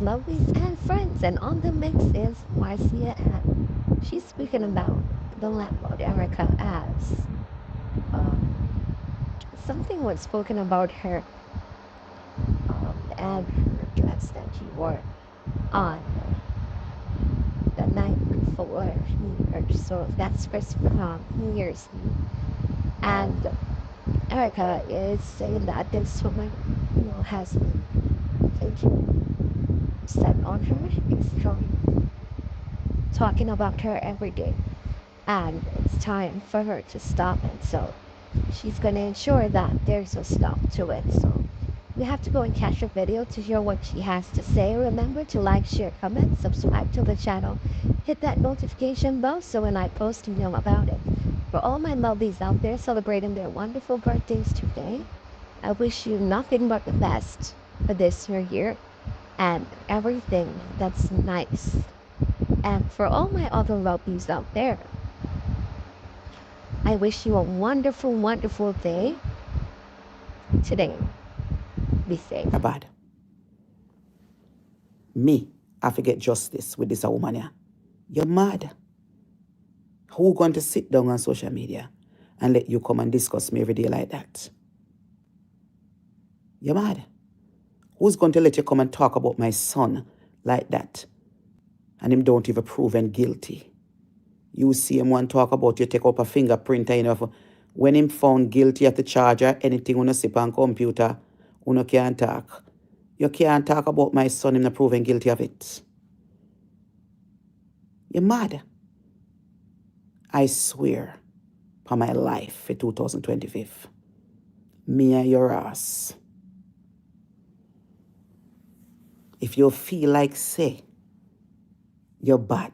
lovelies, and friends. And on the mix is Marcia, and she's speaking about the landlord Erica as something was spoken about her and her dress that she wore on the night before New Year's. So that's Christmas, New Year's Eve. And Erica is saying that this woman, has been taking set on her, is talking about her every day, and it's time for her to stop it. So she's going to ensure that there's a stop to it. So you have to go and catch her video to hear what she has to say. Remember to like, share, comment, subscribe to the channel, hit that notification bell so when I post you know about it. For all my lovelies out there celebrating their wonderful birthdays today, I wish you nothing but the best for this new year and everything that's nice. And for all my other lovelies out there, I wish you a wonderful, wonderful day today. Be safe. Bad. Me, I forget justice with this woman here. You're mad. Who going to sit down on social media and let you come and discuss me every day like that? You're mad. Who's going to let you come and talk about my son like that? And him don't even proven guilty. You see him want talk about you take up a fingerprint, when him found guilty at the charger, anything on a sip on computer, you can't talk. You can't talk about my son him not proven guilty of it. You're mad. I swear for my life for 2025. Me and your ass. If you feel like say you're bad,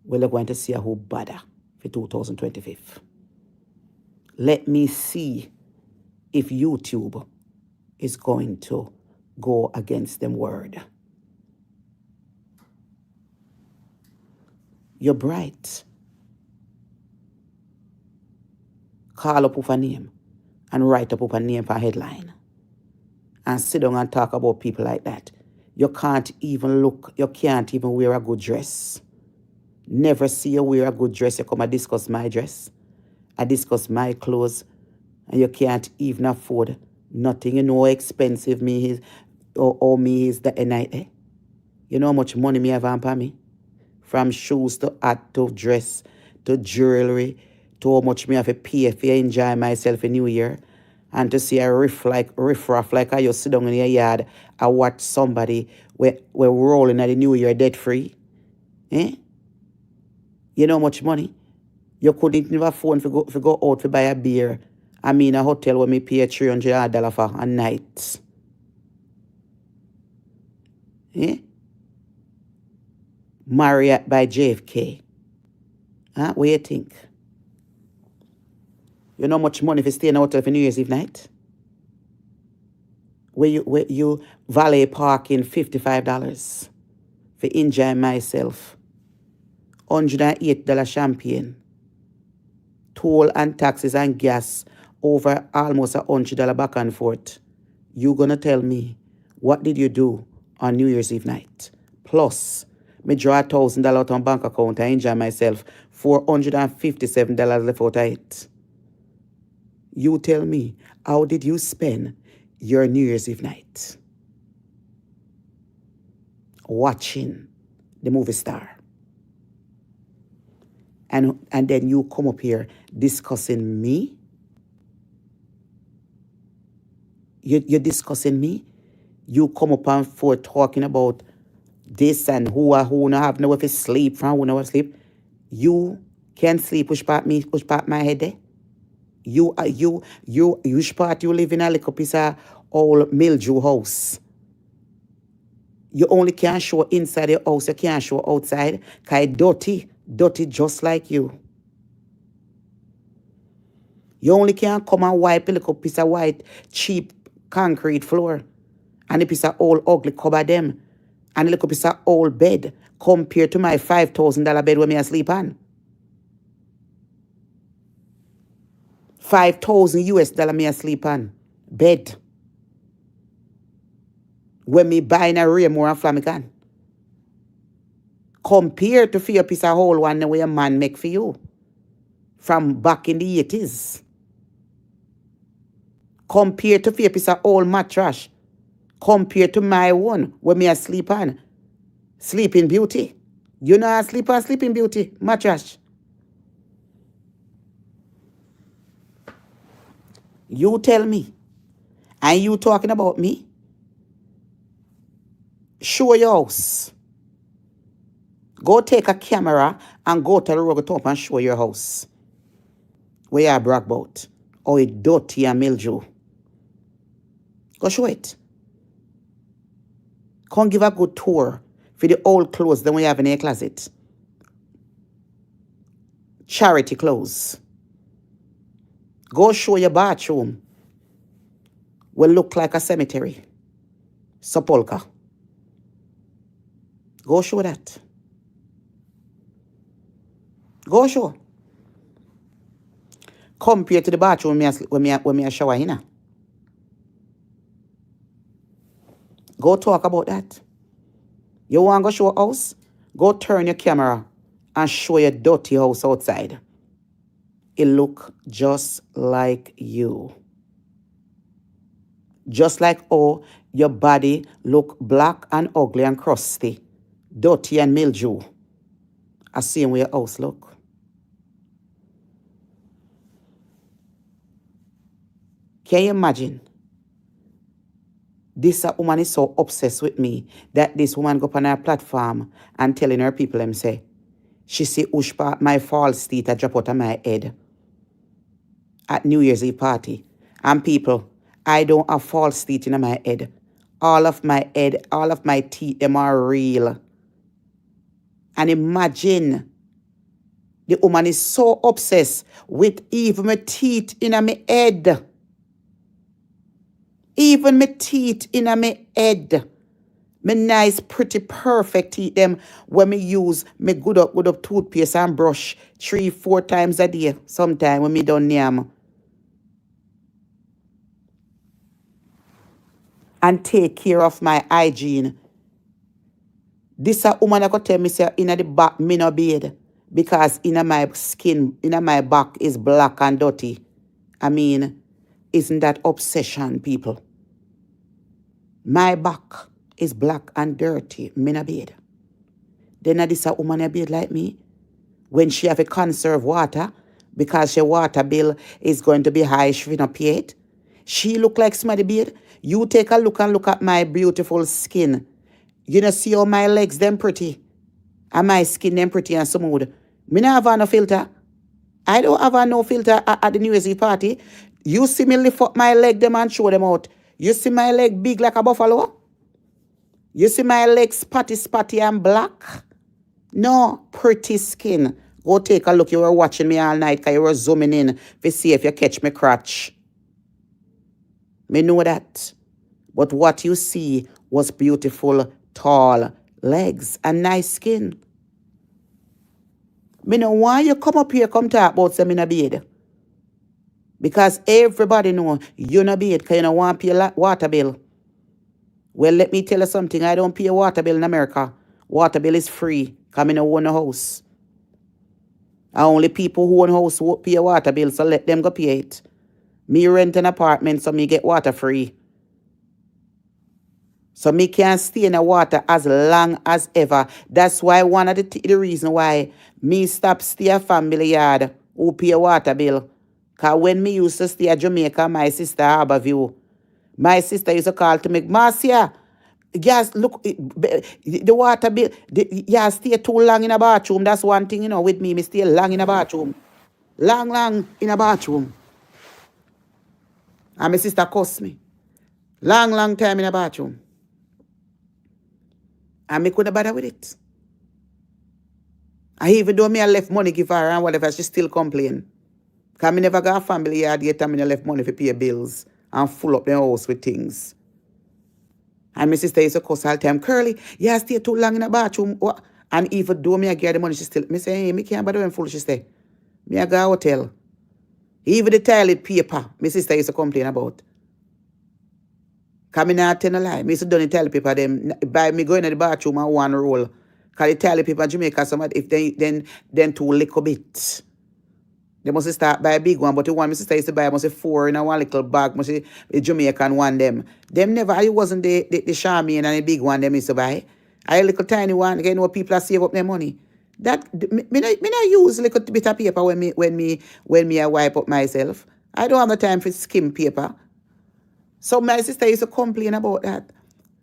well, you're going to see who badder for 2025. Let me see if YouTube is going to go against them word. You're bright. Call up a name and write up a name for a headline. And sit down and talk about people like that. You can't even wear a good dress. Never see you wear a good dress. You come and discuss my dress. I discuss my clothes. And you can't even afford nothing. You know how expensive me is or me is the night. You know how much money me have on me? From shoes to hat to dress to jewelry to how much me have to pay if you enjoy myself in New Year. And to see a riff-raff like I just sit down in your yard and watch somebody we're rolling at the New Year debt-free. Eh? You know how much money? You couldn't even afford to go out to buy a beer. I mean a hotel where me pay $300 for a night. Eh? Marriott by JFK. Huh? What do you think? You know how much money if you stay in a hotel for New Year's Eve night? Where you valet parking $55 for enjoy myself. $108 champagne. Toll and taxes and gas over almost $100 back and forth. You gonna tell me what did you do on New Year's Eve night? Plus, me draw $1,000 out on bank account and enjoy myself. $457 left out of it. You tell me, how did you spend your New Year's Eve night? Watching the movie star. And then you come up here discussing me? You're discussing me? You come up and forth talking about this and who not have nowhere to sleep from, who not sleep. You can't sleep, push part my head there. You part you live in a little piece of old mildew house. You only can show inside your house, you can't show outside. Cause dirty just like you. You only can come and wipe a little piece of white, cheap concrete floor. And a piece of old ugly cover them. And a little piece of old bed compared to my $5,000 bed where me sleep on. $5,000 US me sleep on. Bed. when me buying a Raymore and Flamican. Compared to for your piece of whole one the way a man make for you. From back in the 80s. Compared to for your piece of old mattress. Compared to my one when me a sleep on. Sleeping Beauty. You know I sleep on Sleeping Beauty mattress. You tell me. And you talking about me? Show your house. Go take a camera and go to the road top and show your house. Where you brag about. Or it dirty and mildew. Go show it. Come give a good tour for the old clothes that we have in your closet. Charity clothes. Go show your bathroom. Will look like a cemetery. Sepulchre. Go show that. Go show. Compared to the bathroom when me a shower in. Go talk about that. You want to go show a house? Go turn your camera and show your dirty house outside. It look just like you. Just like oh, your body look black and ugly and crusty, dirty and mildew. I see where your house look. Can you imagine? This woman is so obsessed with me that this woman go up on her platform and telling her people them say, she see Ushpa, my false teeth a drop out of my head at New Year's Eve party. And people, I don't have false teeth in my head. All of my head, all of my teeth, them are real. And imagine, the woman is so obsessed with even my teeth in my head. Even my teeth in my head. My nice, pretty, perfect teeth them when me use me good up toothpaste and brush 3-4 times a day. Sometime when me done yam. And take care of my hygiene. This a woman I could tell me say in the back me no beard. Because in my skin, in my back is black and dirty. I mean, isn't that obsession, people? My back is black and dirty. Me no beard. Then this a woman a beard like me. When she have to conserve water, because her water bill is going to be high, she will not pay it. She look like somebody beard. You take a look and look at my beautiful skin. You know, see how my legs them pretty. And my skin them pretty and smooth. Me not have no filter. I don't have no filter at the New Year's Eve party. You see me lift up my leg them and show them out. You see my leg big like a buffalo? You see my leg spotty and black? No, pretty skin. Go take a look. You were watching me all night because you were zooming in to see if you catch me crotch. Me know that. But what you see was beautiful, tall legs and nice skin. Me know why you come up here come talk about some in a beard. Because everybody know you no beard because you don't want to pay water bill. Well, let me tell you something. I don't pay a water bill in America. Water bill is free because I don't own a house. And only people who own a house pay a water bill, so let them go pay it. Me rent an apartment, so me get water free. So me can stay in the water as long as ever. That's why one of the reason why me stop stay a family yard who pay a water bill. Because when me used to stay at Jamaica, my sister Harborview, my sister used to call to me, Marcia, yes, look, the water bill, yeah, stay too long in a bathroom. That's one thing, you know, with me stay long in a bathroom. Long in a bathroom. And my sister cussed me. Long time in a bathroom. And me couldn't bother with it. And even though me I left money give her and whatever, she still complain. Because I never got a family yard yet and I left money for pay bills and full up the house with things. And my sister used to cuss all the time, Curly, you stay too long in the bathroom. And even though me I get the money, she still, me say, hey, me can't bother when full, she say. Me I go to hotel. Even the toilet paper, my sister used to complain about. Because I not tell a lie. I used to done tell people them by me going to the bathroom and one roll. Because they tell people in Jamaica somebody if they then two little bit. They must start buy a big one, but the one my sister used to buy must be 4 in a one little bag, must be the Jamaican one them. Them never, it wasn't the Charmaine and the big one them used to buy. I a little tiny one, again, what people are save up their money. That me not use a little bit of paper when me I wipe up myself. I don't have no time for skim paper. So my sister used to complain about that.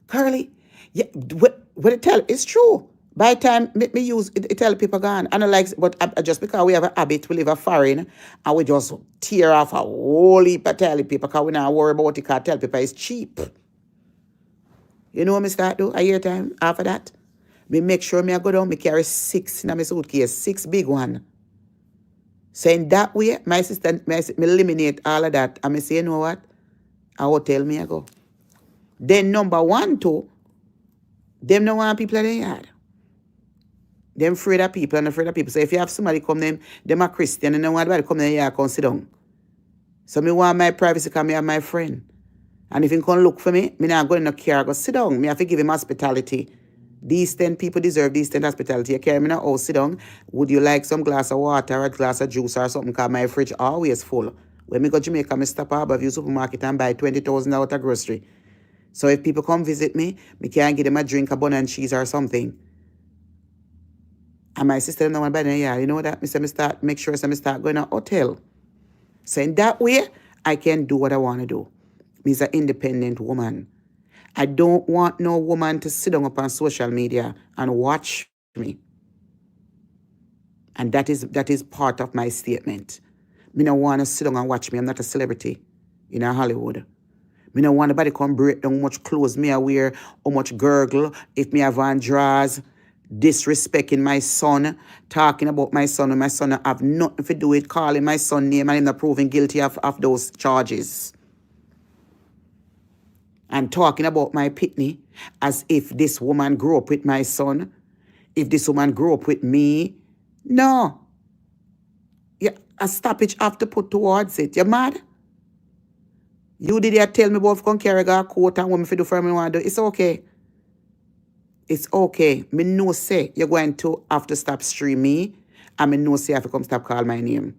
Curly, yeah, what it tell, it's true. By the time me use it tell people gone. And I like, but just because we have a habit, we live a foreign, and we just tear off a whole heap of tell people because we not worry about it because tell people it's cheap. You know what me start do? A year time after that? Me make sure me I go down, me carry 6 in my suitcase, 6 big one. So in that way, my sister, me eliminate all of that. And me say, you know what? A hotel me I go. Then number 1, 2, them no want people in the yard. Them afraid of people and afraid of people. So if you have somebody come them a Christian and they want anybody come in the yard, come sit down. So me want my privacy because me have my friend. And if he come look for me not go in the car, go sit down. Me have to give him hospitality. These 10 people deserve these 10 hospitality. You carry me now, oh, sit down. Would you like some glass of water or a glass of juice or something? Because my fridge always full. When me go to Jamaica, me stop at Harborview supermarket and buy $20,000 out of grocery. So if people come visit me can give them a drink, a bun and cheese or something. And my sister don't want to buy them, yeah, you know that? Me say me start, make sure I start going to a hotel. So in that way, I can do what I want to do. Me's an independent woman. I don't want no woman to sit down up on social media and watch me. And that is part of my statement. Me don't want to sit down and watch me. I'm not a celebrity in Hollywood. Me don't want nobody come break down how much clothes me I wear, how much gurgle, if me have on drawers, disrespecting my son, talking about my son, and my son have nothing to do with calling my son name and him not proving guilty of those charges. And talking about my pitney as if this woman grew up with my son, if this woman grew up with me. No. Yeah, a stoppage have to put towards it. You mad? You did you tell me about come carry a coat and what me do for me want to do. It's okay. It's okay. Me know say you're going to have to stop stream me, and me know say I have to come stop call my name.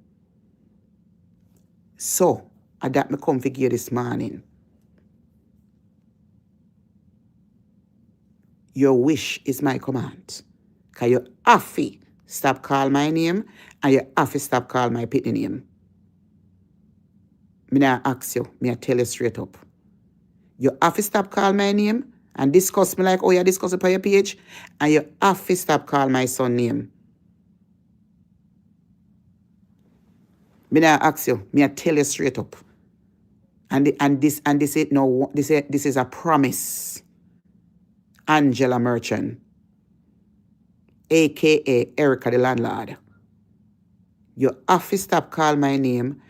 So, I that me come figure this morning. Your wish is my command. Because you have to stop call my name and you have to stop call my pitney name. Me not ask you, me I tell you straight up. You have to stop call my name and discuss me like, oh, you discuss it on your page, and you have to stop call my son name. Me not ask you, me I tell you straight up. And this is no, this is a promise. Angela Merchant, aka Erica the landlord. You have to stop call my name,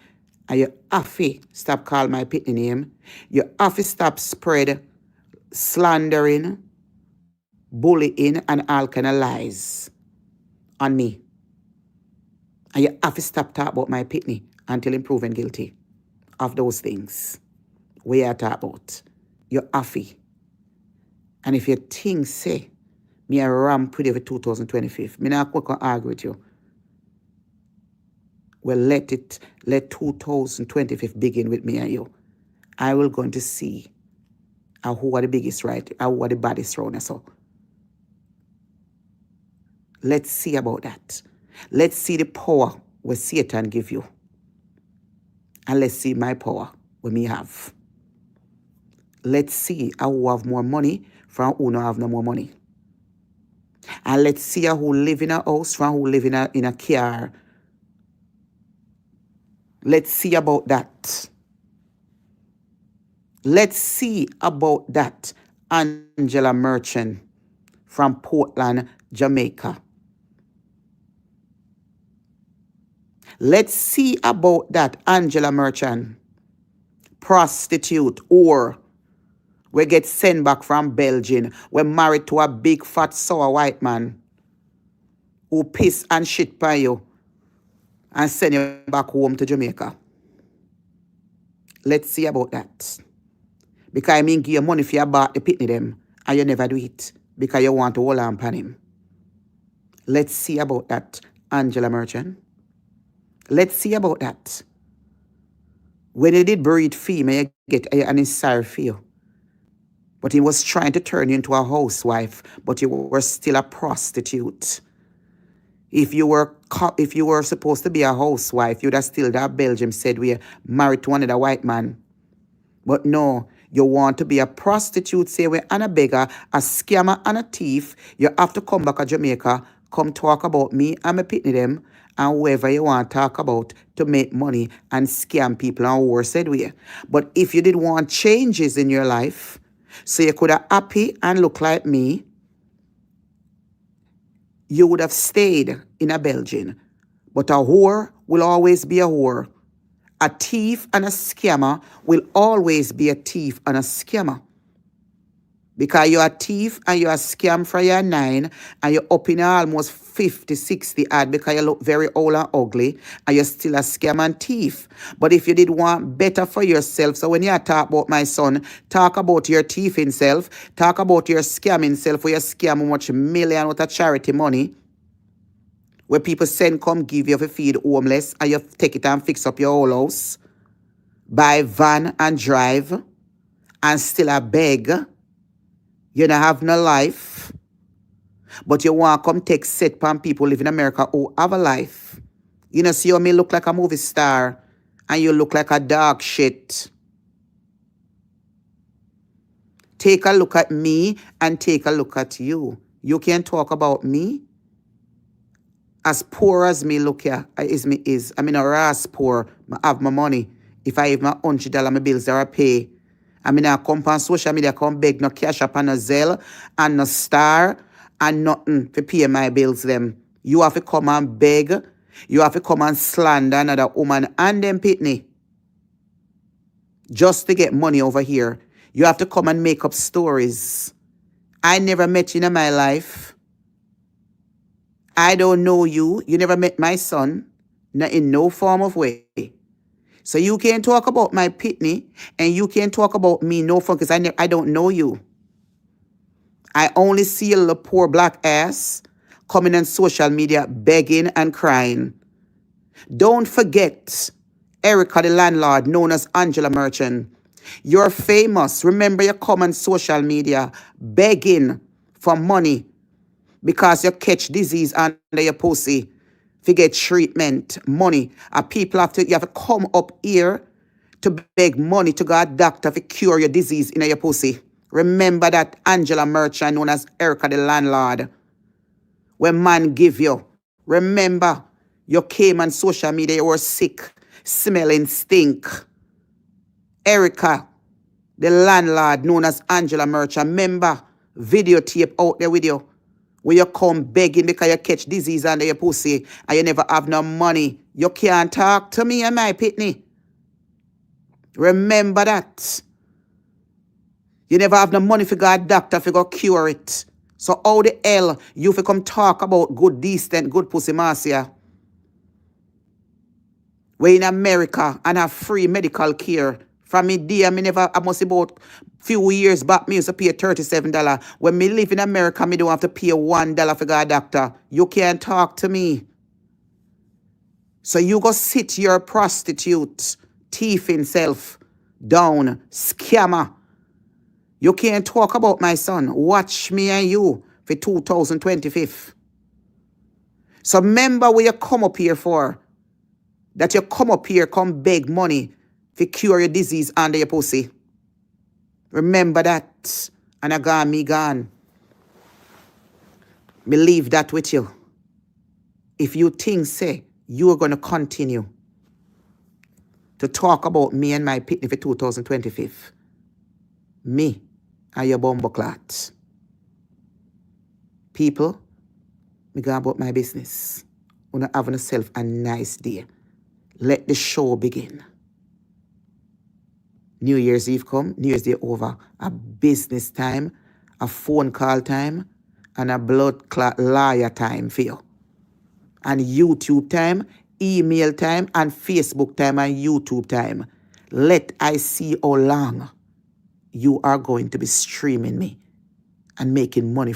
and you have to stop call my pitney name. You have to stop spread slandering, bullying, and all kind of lies on me. And you have to stop talking about my pitney until I'm proven guilty of those things we are talking about. You have to. And if you think, say, me a ramp with you for 2025, me not going to argue with you. Well, let 2025 begin with me and you. I will going to see who are the biggest right, who are the baddest round. So let's see about that. Let's see the power where Satan give you. And let's see my power where me have. Let's see who have more money from who don't have no more money. And let's see who live in a house from who live in a car. Let's see about that. Let's see about that. Angela Merchant from Portland, Jamaica. Let's see about that Angela Merchant, prostitute, or we get sent back from Belgium. We're married to a big, fat, sour white man who piss and shit by you and send you back home to Jamaica. Let's see about that. Because I mean give you money for your bought the pitney them and you never do it because you want to hold on upon him. Let's see about that, Angela Merchant. Let's see about that. When you did breed female, you get an sorry for you. But he was trying to turn you into a housewife, but you were still a prostitute. If you were supposed to be a housewife, you'd have still that Belgium said we're married to another white man. But no, you want to be a prostitute, say we're a beggar, a scammer and a thief. You have to come back to Jamaica, come talk about me and my pitney them and whoever you want to talk about to make money and scam people and war said we. But if you did want changes in your life, so you could have happy and look like me, you would have stayed in a Belgian. But a whore will always be a whore. A thief and a scammer will always be a thief and a scammer. Because you're a thief and you're a scam for your 9 and you're up in almost 50, 60 odd because you look very old and ugly and you're still a scam and thief. But if you did want better for yourself, so when you talk about my son, talk about your thieving self, talk about your scamming self where you scam much million with a charity money, where people send come give you for feed homeless and you take it and fix up your whole house, buy van and drive and still a beg. You don't have no life, but you want to come take set pan people live in America who have a life. You know, see how me look like a movie star and you look like a dog shit. Take a look at me and take a look at you. You can talk about me. As poor as me look here, is. I mean, a ras poor. I have my money. If I have my $100, my bills that I pay. I mean, I come on social media, come beg no cash up and no Zelle and no Star and nothing to pay my bills them. You have to come and beg. You have to come and slander another woman and them pitney just to get money over here. You have to come and make up stories. I never met you in my life. I don't know you. You never met my son. In no form of way. So you can't talk about my pitney and you can't talk about me no fun because I don't know you. I only see a little poor black ass coming on social media begging and crying. Don't forget Erica the landlord known as Angela Merchant. You're famous. Remember you come on social media begging for money because you catch disease under your pussy. To get treatment, money. And people you have to come up here to beg money to go to a doctor to cure your disease in your pussy. Remember that Angela Merchant known as Erica the landlord. When man give you. Remember, you came on social media, you were sick, smelling stink. Erica, the landlord known as Angela Merchant. Remember, videotape out there with you. When you come begging because you catch disease under your pussy and you never have no money, you can't talk to me and my pitney. Remember that. You never have no money for go doctor for go cure it. So how the hell you for come talk about good, decent, good pussy, Marcia? We're in America and have free medical care. From me day, I must about few years back, me used to pay $37. When me live in America, me don't have to pay $1 for go a doctor. You can't talk to me. So you go sit your prostitute, thief himself, down, scammer. You can't talk about my son. Watch me and you for 2025. So remember what you come up here for. That you come up here, come beg money to cure your disease under your pussy. Remember that. And I gone, me gone. Me leave that with you. If you think, say, you are going to continue to talk about me and my pitney for 2025, me and your bumbleclot. People, me go about my business. Wanna have yourself a nice day. Let the show begin. New Year's Eve come, New Year's Day over. A business time, a phone call time, and a blood clot liar time for you. And YouTube time, email time, and Facebook time, and YouTube time. Let I see how long you are going to be streaming me and making money